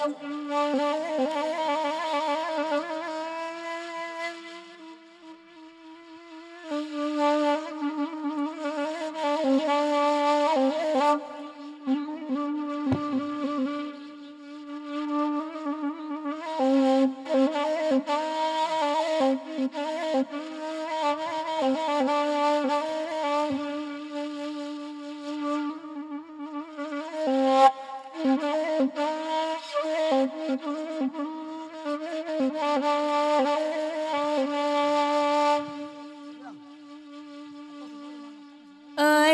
Ơi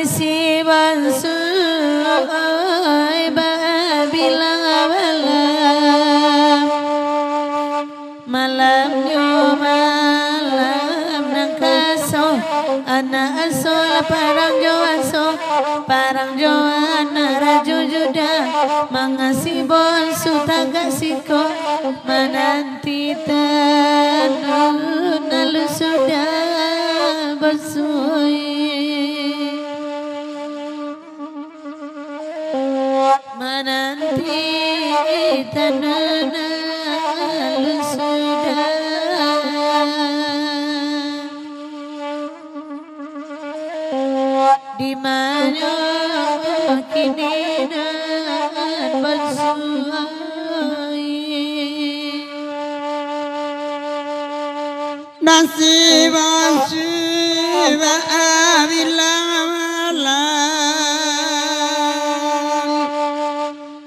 si ban su ơi ba bilang malam yo malam nang kaso anak asol parang jo anak rajo juda mangasi bonsu tagasiko menanti tanun nalu sudah bersui menanti tanun nalu sudah di mana kini nan bersui nasib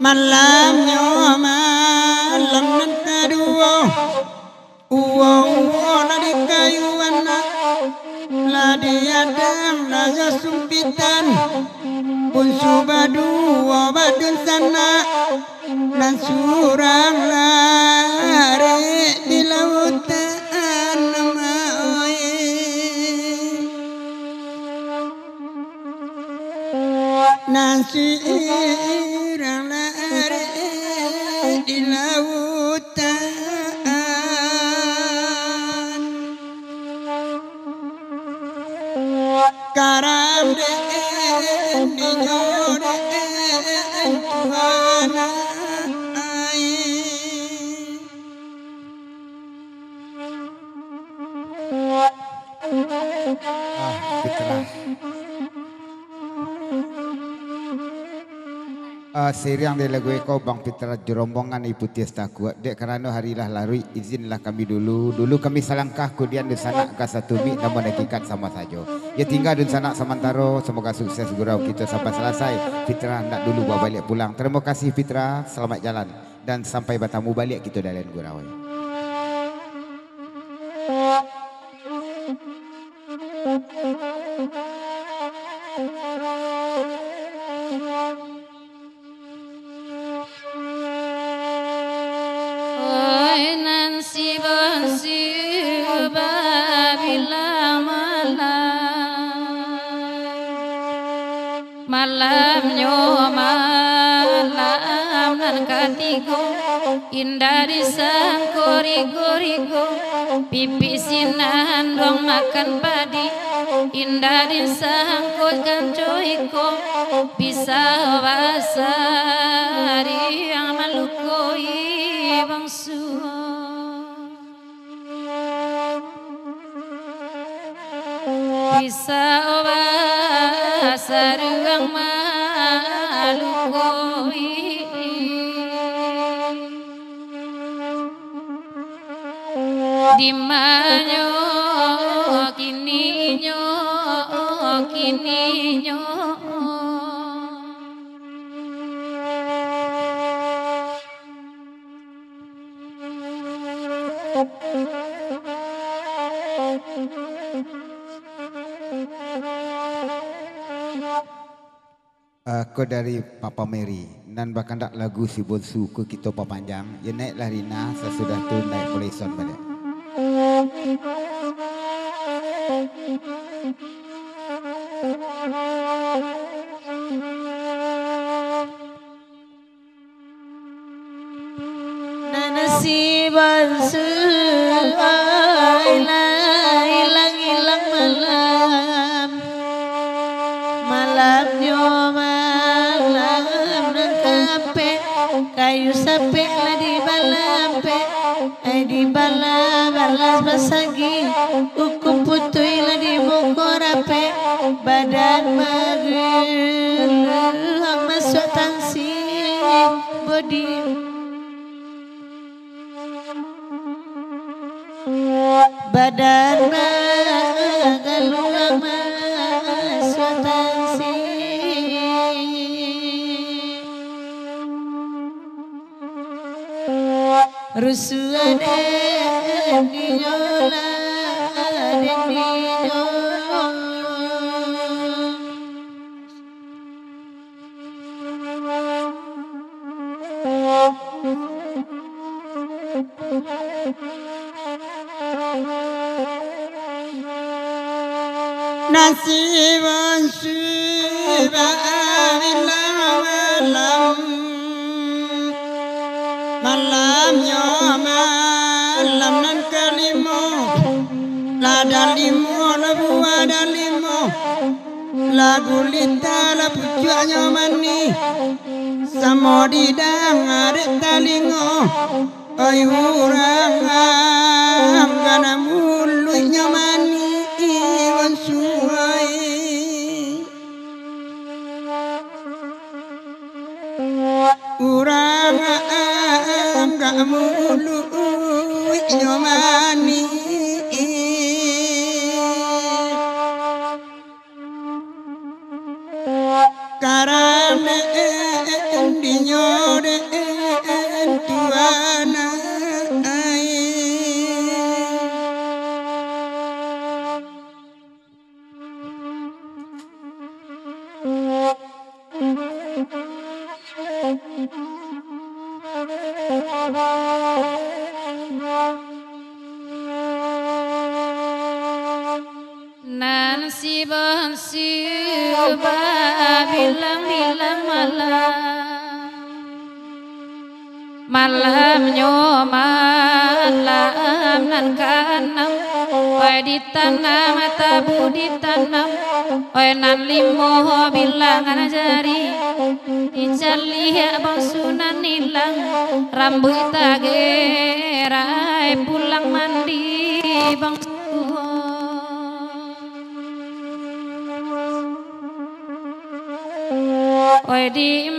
malamnya malam nan kedua uang di kayuan lah diadam naga sumpitan pun subadua badun sana dan surang lari di lautan maui nasi irang lari di lautan karam den dinyoden Tuhan ai Fitrah. Seriang dia lagu kau Bang Fitrah jerombongan ibu tiesta kuat dek kerana harilah larui izinlah kami dulu kami salangkah kudian di sana ke satu mi namun hakikat sama saja ya tinggal di sana sementara semoga sukses gurau kita sampai selesai Fitrah nak dulu bawa balik pulang terima kasih Fitrah selamat jalan dan sampai bertemu balik kita dalam gurau. Malamnya malam nan katigo indah di sangko rigo pipi sinan dong makan padi indah di sangko kancoiko bisa basari yang malukoi bangsu bisa sarang malukoi di mana kini nyo Aku dari Papa Mary dan bahkan tak lagu si bonsu ke kita panjang ya naiklah Rina sesudah tu naik polison balik. Nana si bonsu hilang malam malamnya malam nangkape kayu sape lah di balape di bala balas basagi uku putui lah di bokorape badan magel masuk tansi body badan magel masuk tansi rusuhane dinyola dinyo Nasiban malam malamnya malam nan kelima la dalimo la buah dalimo lagu lita la pucuanya mani samo di dangar talingo ay urang kana mulunya mani iwan suai urang gak mulunya mani karena dinyode tuana nan si bansi bilang-bilang malamnya malam nan kanam oi ditanam tabu ditanam oi nan limo bilangan jari icali bang sunan hilang rambut tagerai pulang mandi bang oi di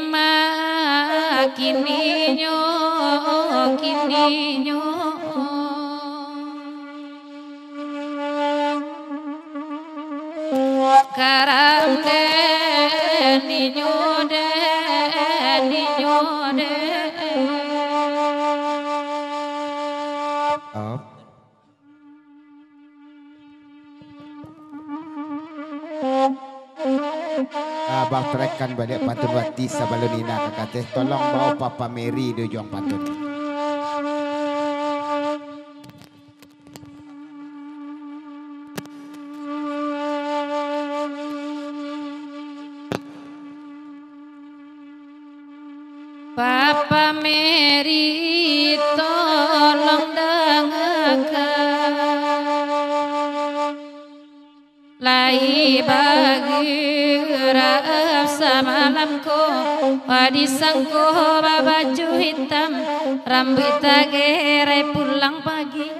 kininya karam de ninyode Up. Abang terekan balik pantun wati sabalun ina kakate tolong bawa Papa Mary do juang pantun. Papa Mary tolong dengarkan lai bagi rap semalamku di sangko baju hitam rambut tagere pulang pagi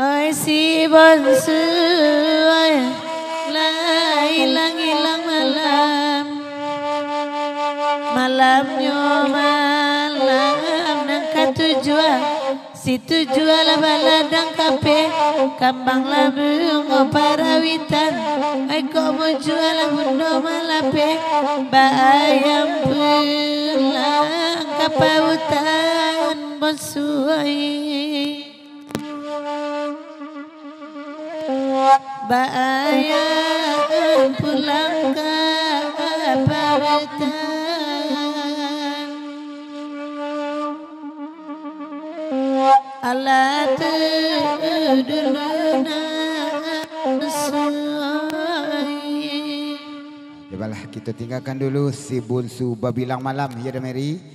ai si bonsu la hilang malam malamnya malam nangka tujuan si tujuan baladang kape kambang labung parawitan ai kok mau jual bundo malape bayam pulang kapautan bonsuai bayam pulang kapautan Allah tuduluna Cobalah kita tinggalkan dulu si Bunsu Babilang Malam ya Mary.